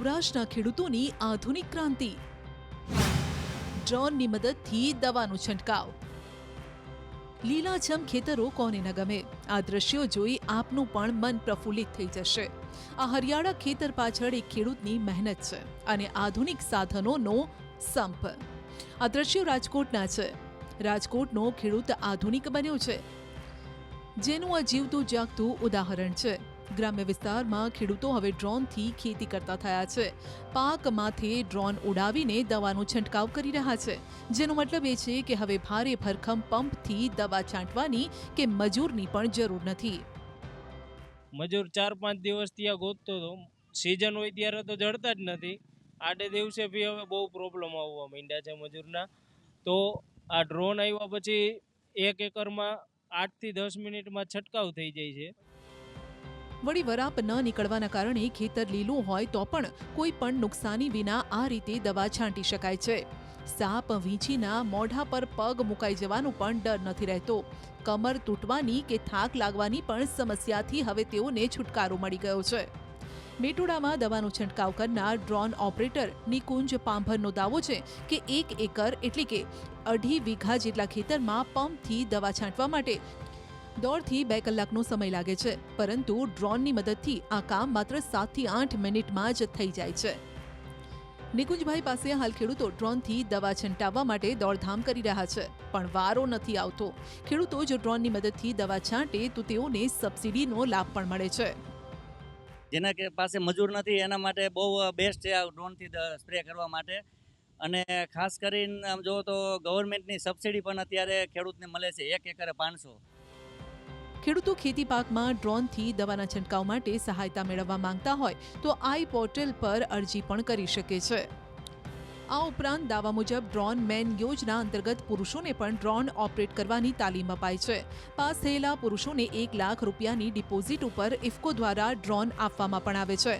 સૌરાષ્ટ્રના ખેડૂતોની આધુનિક ક્રાંતિ, ડ્રોનની મદદથી દવાનો છંટકાવ। લીલાછમ ખેતરો કોને ન ગમે? આ દ્રશ્યો જોઈ આપનું પણ મન પ્રફુલ્લિત થઈ જશે। આ હરિયાળા ખેતર પાછળ એક ખેડૂતની મહેનત છે અને આધુનિક સાધનોનો સંપ। આ દ્રશ્યો રાજકોટના છે। રાજકોટનો ખેડૂત આધુનિક બન્યો છે, જેનું આ જીવતું જાગતું ઉદાહરણ છે। ગ્રામ્ય વિસ્તારમાં ખેડૂતો હવે ડ્રોનથી ખેતી કરતા થયા છે। પાક માથે ડ્રોન ઉડાવીને દવાનો છંટકાવ કરી રહ્યા છે, જેનો મતલબ એ છે કે હવે ભારે ભરખમ પંપથી દવા છાંટવાની કે મજૂરની પણ જરૂર નથી। મજૂર 4-5 દિવસ ત્યાં ગોતતો હતો, સિઝન હોય ત્યારે તો જડતા જ નથી। આડે દિવસે બી હવે બહુ પ્રોબ્લેમ આવવા માંડ્યા છે મજૂરના। તો આ ડ્રોન આવ્યા પછી 1 એકરમાં 8 થી 10 મિનિટમાં છંટકાવ થઈ જાય છે। વળી વરાપ ન નીકળવાના કારણે ખેતર લીલું હોય તો પણ કોઈ પણ નુકસાની વિના આ રીતે દવા છાંટી શકાય છે। સાપ વીંછીના મોઢા પર પગ મુકાઈ જવાનો પણ ડર નથી રહેતો। કમર તૂટવાની કે થાક લાગવાની પણ સમસ્યાથી હવે તેઓને છુટકારો મળી ગયો છે। મેટોડામાં દવાનો છંટકાવ કરનાર ડ્રોન ઓપરેટર નિકુંજ પાંભરનો દાવો છે કે 1 એકર એટલે કે 2.5 વીઘા જેટલા ખેતરમાં પંપથી દવા છાંટવા માટે 1.5 થી 2 કલાકનો સમય લાગે છે, પરંતુ ડ્રોનની મદદથી આ કામ માત્ર 7 થી 8 મિનિટમાં જ થઈ જાય છે। નિકુંજભાઈ પાસે હાલ ખેડૂતો ડ્રોનથી દવા છંટાવવા માટે દોડધામ કરી રહ્યા છે, પણ વારો નથી આવતો। ખેડૂતો જો ડ્રોનની મદદથી દવા છાંટે તો તેઓને સબસિડીનો લાભ પણ મળે છે। જેના કે પાસે મજૂર નથી એના માટે બહુ બેસ્ટ છે આ ડ્રોનથી સ્પ્રે કરવા માટે। અને ખાસ કરીને આમ જો તો ગવર્મેન્ટની સબસિડી પણ અત્યારે ખેડૂતને મળે છે 1 એકરે 500। ખેડૂતો ખેતી પાકમાં ડ્રોનથી દવાના છંટકાવ માટે સહાયતા મેળવવા માંગતા હોય તો આઈ પોર્ટલ પર અરજી પણ કરી શકે છે। આ ઉપરાંત દાવા મુજબ ડ્રોન મેન યોજના અંતર્ગત પુરુષોને પણ ડ્રોન ઓપરેટ કરવાની તાલીમ અપાય છે। પાસ થયેલા પુરુષોને 1 લાખ રૂપિયાની ડિપોઝિટ ઉપર ઇફકો દ્વારા ડ્રોન આપવામાં પણ આવે છે।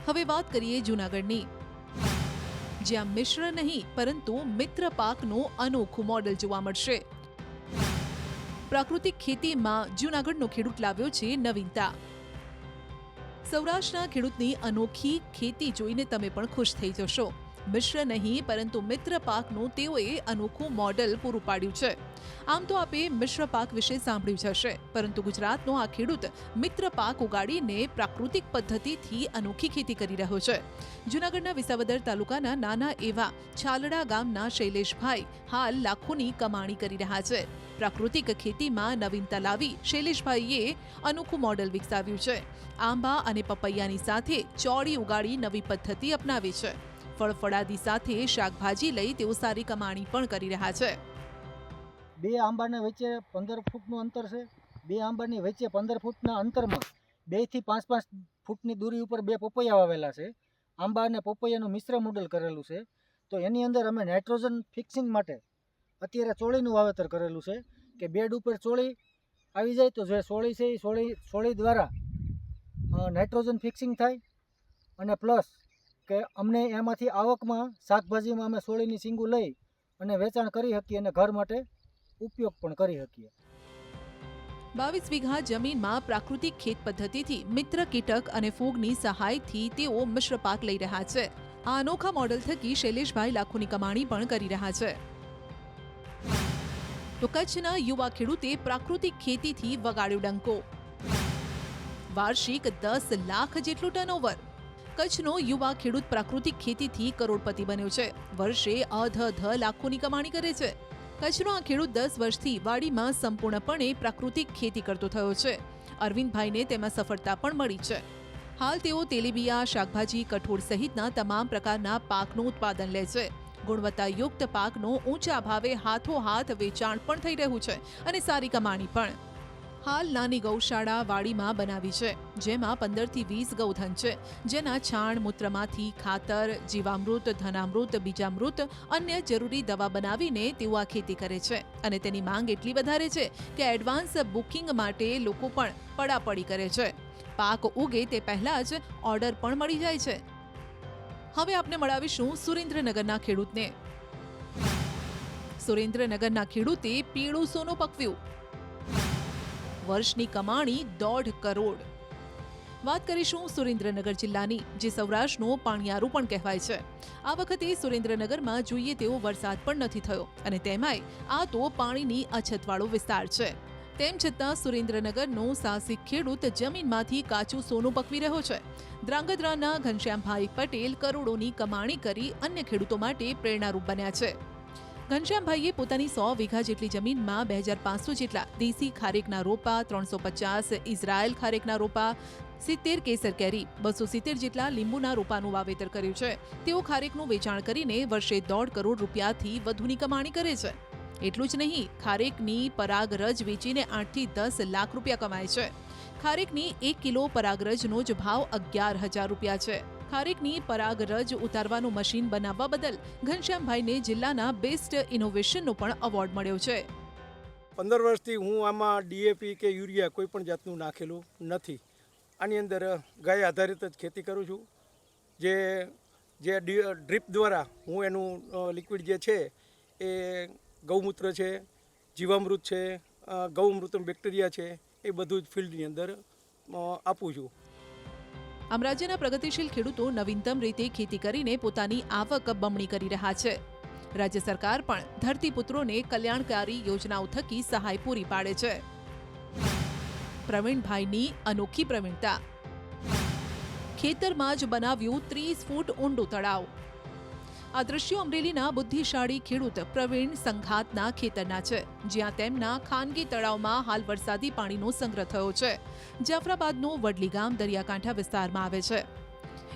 હવે વાત કરીએ જૂનાગઢની, જ્યાં મિશ્ર નહીં પરંતુ મિત્ર પાકનું અનોખું મોડેલ જોવા મળશે। પ્રાકૃતિક ખેતીમાં જૂનાગઢનો ખેડૂત લાવ્યો છે નવીનતા। સૌરાષ્ટ્રના ખેડૂતની અનોખી ખેતી જોઈને તમે પણ ખુશ થઈ જશો। મિશ્ર નહીં પરંતુ મિત્ર પાકનું તેઓએ અનોખું મોડેલ પૂરું પાડ્યું છે। આમ તો આપે મિશ્ર પાક વિશે સાંભળ્યું જ હશે, પરંતુ ગુજરાતનો આ ખેડૂત મિત્ર પાક ઉગાડીને પ્રાકૃતિક પદ્ધતિથી અનોખી ખેતી કરી રહ્યો છે। જૂનાગઢના વિસાવદર તાલુકાના નાના એવા છાલડા ગામના શૈલેષભાઈ હાલ લાખોની કમાણી કરી રહ્યા છે। પ્રાકૃતિક ખેતીમાં નવીનતા લાવી શૈલેષભાઈએ અનોખું મોડેલ વિકસાવ્યું છે। આંબા અને પપૈયાની સાથે ચોળી ઉગાડી નવી પદ્ધતિ અપનાવી છે। ફળફળાદી સાથે શાકભાજી લઈ તેઓ સારી કમાણી પણ કરી રહ્યા છે। 2 આંબાના વચ્ચે 15 ફૂટનું અંતર છે। 2 આંબાની વચ્ચે 15 ફૂટના અંતરમાં 2 થી 5 ફૂટની દૂરી ઉપર 2 પપૈયા વાવેલા છે। આંબા અને પપૈયાનું મિશ્ર મોડેલ કરેલું છે। તો એની અંદર અમે નાઇટ્રોજન ફિક્સિંગ માટે અત્યારે ચોળીનું વાવેતર કરેલું છે કે બેડ ઉપર ચોળી આવી જાય તો જે ચોળી છે એ ચોળી દ્વારા નાઇટ્રોજન ફિક્સિંગ થાય અને પ્લસ કે અમને એમાંથી આવકમાં શાકભાજીમાં અમે ચોળીની સિંગું લઈ અને વેચાણ કરી શકીએ અને ઘર માટે ઉપયોગ પણ કરી શકીએ। 22 વીઘા જમીનમાં પ્રાકૃતિક ખેત પદ્ધતિથી મિત્ર કીટક અને ફૂગની સહાયથી તેઓ મિશ્ર પાક લઈ રહ્યા છે। આ અનોખા મોડેલ થકી શૈલેષભાઈ લાખોની કમાણી પણ કરી રહ્યા છે। તો કચ્છના યુવા ખેડૂતે પ્રાકૃતિક ખેતીથી વગાડ્યો ડંકો। વાર્ષિક 10 લાખ જેટલું ટર્નઓવર। કચ્છનો યુવા ખેડૂત પ્રાકૃતિક ખેતીથી કરોડપતિ બન્યો છે। વર્ષે અધ લાખોની કમાણી કરે છે। કચ્છનો આ ખેડૂત 10 વર્ષથી વાડીમાં સંપૂર્ણપણે પ્રાકૃતિક ખેતી કરતો થયો છે। અરવિંદભાઈને તેમાં સફળતા પણ મળી છે। હાલ તેઓ તેલીબિયા, શાકભાજી, કઠોળ સહિતના તમામ પ્રકારના પાકનું ઉત્પાદન લે છે। ગુણવત્તાયુક્ત પાકનો ઊંચા ભાવે હાથોહાથ વેચાણ પણ થઈ રહ્યું છે અને સારી કમાણી પણ। હાલ નાની ગૌશાળા વાડીમાં બનાવી છે, જેમાં 15 થી 20 ગૌધન છે, જેના છાણ મૂત્રમાંથી ખાતર, જીવામૃત, ધનામૃત, બીજામૃત અન્ય જરૂરી દવા બનાવીને તેઓ આ ખેતી કરે છે અને તેની માંગ એટલી વધારે છે કે એડવાન્સ બુકિંગ માટે લોકો પણ પડાપડી કરે છે। પાક ઉગે તે પહેલા જ ઓર્ડર પણ મળી જાય છે। હવે આપણે મળાવીશું સુરેન્દ્રનગરના ખેડૂતને। સુરેન્દ્રનગરના ખેડૂતે પીળું સોનું પકવ્યું। વર્ષની કમાણી 1.5 કરોડ। વાત કરીશું સુરેન્દ્રનગર જિલ્લાની, જે સૌરાષ્ટ્રનો પાણિયારું પણ કહેવાય છે. આ વખતે સુરેન્દ્રનગરમાં જોઈએ તેવો વરસાદ પણ નથી થયો અને તેમાંય આ તો પાણીની અછતવાળો વિસ્તાર છે. તેમ છતાં સુરેન્દ્રનગરનો સાહસિક ખેડૂત જમીનમાંથી કાચું સોનું પકવી રહ્યો છે. ધ્રાંગધ્રાના ઘનશ્યામભાઈ પટેલ કરોડોની કમાણી કરી અન્ય ખેડૂતો માટે પ્રેરણારૂપ બન્યા છે. ઘનશ્યામભાઈએ પોતાની 100 વીઘા જેટલી જમીનમાં 2500 જેટલા દેશી ખારેકના રોપા, 350 ઇઝરાયલ ખારેકના રોપા, 70 કેસર કેરી, 270 જેટલા લીંબુના રોપાનું વાવેતર કર્યું છે. તેઓ ખારેકનું વેચાણ કરીને વર્ષે 1.5 કરોડ રૂપિયાથી વધુની કમાણી કરે છે. એટલું જ નહીં, ખારેકની પરાગરજ વેચીને 8 થી 10 લાખ રૂપિયા કમાય છે. ખારેકની 1 કિલો પરાગરજનો જ ભાવ 11,000 રૂપિયા છે. ખારેકની પરાગરજ ઉતારવાનું મશીન બનાવવા બદલ ઘનશ્યામભાઈને જિલ્લાના બેસ્ટ ઇનોવેશનનો પણ એવોર્ડ મળ્યો છે. 15 વર્ષથી હું આમાં ડીએપી કે યુરિયા કોઈ પણ જાતનું નાખેલું નથી. આની અંદર ગાય આધારિત જ ખેતી કરું છું. જે ડ્રીપ દ્વારા હું એનું લિક્વિડ જે છે એ ગૌમૂત્ર છે, જીવામૃત છે, ગૌમૃતમ બેક્ટેરિયા છે, એ બધું જ ફિલ્ડની અંદર આપું છું. આમ રાજ્યના પ્રગતિશીલ ખેડૂતો નવીનતમ રીતે ખેતી કરીને પોતાની આવક બમણી કરી રહ્યા છે. રાજ્ય સરકાર પણ ધરતીપુત્રોને કલ્યાણકારી યોજનાઓ થકી સહાય પૂરી પાડે છે. પ્રવીણભાઈની અનોખી પ્રવીણતા. ખેતરમાં જ બનાવ્યું 30 ફૂટ ઊંડું તળાવ. આ દ્રશ્યો અમરેલીના બુદ્ધિશાળી ખેડૂત પ્રવીણ સંઘાતના ખેતરના છે, જ્યાં તેમના ખાનગી તળાવમાં હાલ વરસાદી પાણીનો સંગ્રહ થયો છે. જાફરાબાદનું વડલી ગામ દરિયાકાંઠા વિસ્તારમાં આવે છે,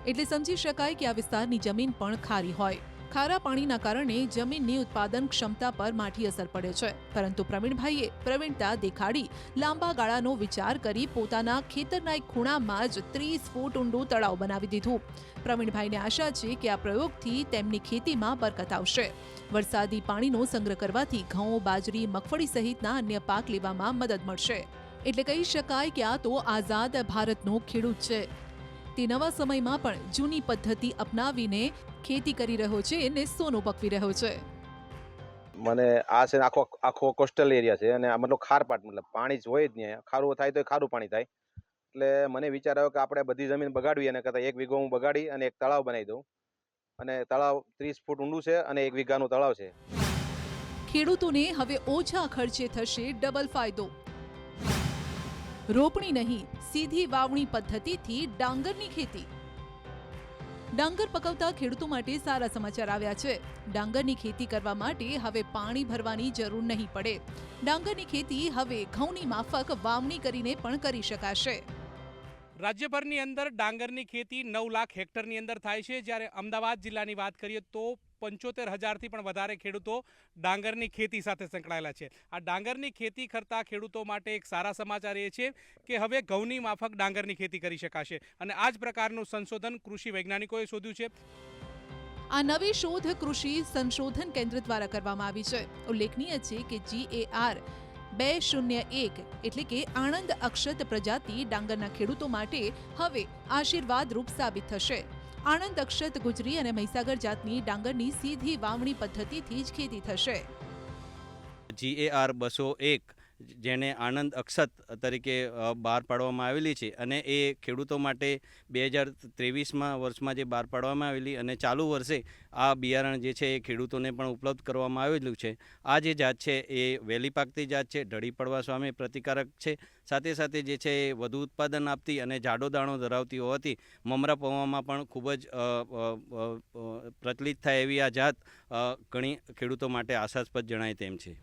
એટલે સમજી શકાય કે આ વિસ્તારની જમીન પણ ખારી હોય. ખારા પાણીના કારણે જમીનની ઉત્પાદન ક્ષમતા પર માઠી અસર પડે છે. પરંતુ પ્રવીણભાઈએ પ્રવીણતા દેખાડી લાંબા ગાળાનો વિચાર કરી પોતાના ખેતરના એક ખૂણામાં જ 30 ફૂટ ઊંડું તળાવ બનાવી દીધું. પ્રવીણભાઈને આશા છે કે આ પ્રયોગથી તેમની ખેતીમાં બરકત આવશે. વરસાદી પાણીનો સંગ્રહ કરવાથી ઘઉં, બાજરી, મગફળી સહિતના અન્ય પાક લેવામાં મદદ મળશે. એટલે કહી શકાય કે આ તો આઝાદ ભારતનો ખેડૂત છે. તે નવા સમયમાં પણ જૂની પદ્ધતિ અપનાવીને ખેતી કરી રહ્યો છે અને સોનું પકવી રહ્યો છે. મને આ છે આખો કોસ્ટલ એરિયા છે અને આ મતલબ ખારપાટ, મતલબ પાણી જ હોય જ નહીં. ખારું થાય તો ખારું પાણી થાય. એટલે મને વિચાર આવ્યો કે આપણે બધી જમીન બગાડવી અને કરતાં 1 વીઘો હું બગાડી અને એક તળાવ બનાવી દઉં. અને તળાવ 30 ફૂટ ઊંડું છે અને 1 વીઘાનું તળાવ છે. ખેડૂતોને હવે ઓછા ખર્ચે થશે ડબલ ફાયદો. રોપણી નહીં, સીધી વાવણી પદ્ધતિથી ડાંગરની ખેતી. ડાંગર પકવતા ખેડૂતો માટે સારા સમાચાર આવ્યા છે. ડાંગરની ખેતી કરવા માટે હવે પાણી ભરવાની જરૂર નહીં પડે. ડાંગરની ખેતી હવે ઘઉંની માફક વાવણી કરીને પણ કરી શકાશે. રાજ્યભરની અંદર ડાંગરની ખેતી 9 લાખ હેક્ટરની અંદર થાય છે. જ્યારે અમદાવાદ જિલ્લાની વાત કરીએ તો 75,000થી પણ વધારે ખેડૂતો ડાંગરની ખેતી સાથે સંકળાયેલા છે. આ ડાંગરની ખેતી કરતા ખેડૂતો માટે એક સારા સમાચાર એ છે કે હવે ઘઉંની માફક ડાંગરની ખેતી કરી શકાશે અને આ જ પ્રકારનું સંશોધન કૃષિ વૈજ્ઞાનિકોએ શોધ્યું છે. આ નવી શોધ કૃષિ સંશોધન કેન્દ્ર દ્વારા કરવામાં આવી છે. ઉલ્લેખનીય છે કે GAR 201 એટલે કે આણંદ અક્ષત પ્રજાતિ ડાંગરના ખેડૂતો માટે હવે આશીર્વાદરૂપ સાબિત થશે. આણંદ અક્ષત ગુજરી અને મહીસાગર જાતની ડાંગરની સીધી વાવણી પદ્ધતિથી જ ખેતી થશે. GAR 201 જેને આણંદ અક્ષત તરીકે બહાર પાડવામાં આવેલી છે અને એ ખેડૂતો માટે 2023માં વર્ષમાં જે બહાર પાડવામાં આવેલી અને ચાલુ વર્ષે આ બિયારણ જે છે એ ખેડૂતોને પણ ઉપલબ્ધ કરવામાં આવેલું છે. આ જે જાત છે એ વહેલી પાકતી જાત છે, ઢળી પડવા સામે પ્રતિકારક છે, સાથે સાથે જે છે એ વધુ ઉત્પાદન આપતી અને જાડો દાણો ધરાવતી હોવાથી મમરા પૌવામાં પણ ખૂબ જ પ્રચલિત થાય એવી આ જાત ઘણી ખેડૂતો માટે આશાસ્પદ જણાય તેમ છે.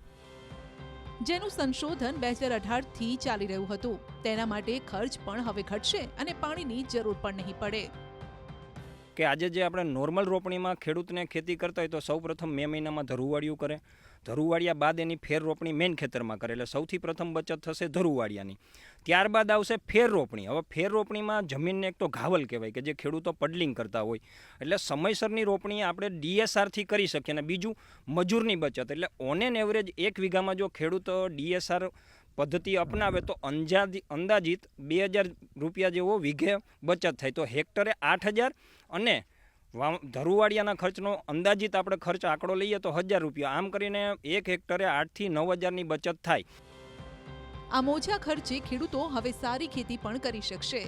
જેનું સંશોધન 2018થી ચાલી રહ્યું હતું. તેના માટે ખર્ચ પણ હવે ઘટશે અને પાણીની જરૂર પણ નહીં પડે. કે આજે જે આપણે નોર્મલ રોપણીમાં ખેડૂતને ખેતી કરતા હોય તો સૌપ્રથમ મે મહિનામાં ધરુવાળિયું કરે. ધરુવાળિયા બાદ એની ફેર રોપણી મેઇન ખેતરમાં કરે, એટલે સૌથી પ્રથમ બચત થશે ધરુવાળિયાની. ત્યારબાદ આવશે ફેર રોપણી. હવે ફેર રોપણીમાં જમીનને એક તો ઘાવલ કહેવાય કે જે ખેડૂતો પડલિંગ કરતા હોય, એટલે સમયસરની રોપણી આપણે DSRથી કરી શકીએ. અને બીજું મજૂરની બચત, એટલે ઓન એન એવરેજ 1 વીઘામાં જો ખેડૂતો DSR પદ્ધતિ અપનાવે તો અંદાજિત 2,000 રૂપિયા જેવો વીઘે બચત થાય. તો હેક્ટરે 8,000 અને ધરુવાળિયાના ખર્ચનો અંદાજિત આપણે ખર્ચ આંકડો લઈએ તો 1,000 રૂપિયા. આમ કરીને 1 હેક્ટરે 8,000 થી 9,000ની બચત થાય. આ ઓછા ખર્ચે ખેડૂતો હવે સારી ખેતી પણ કરી શકશે.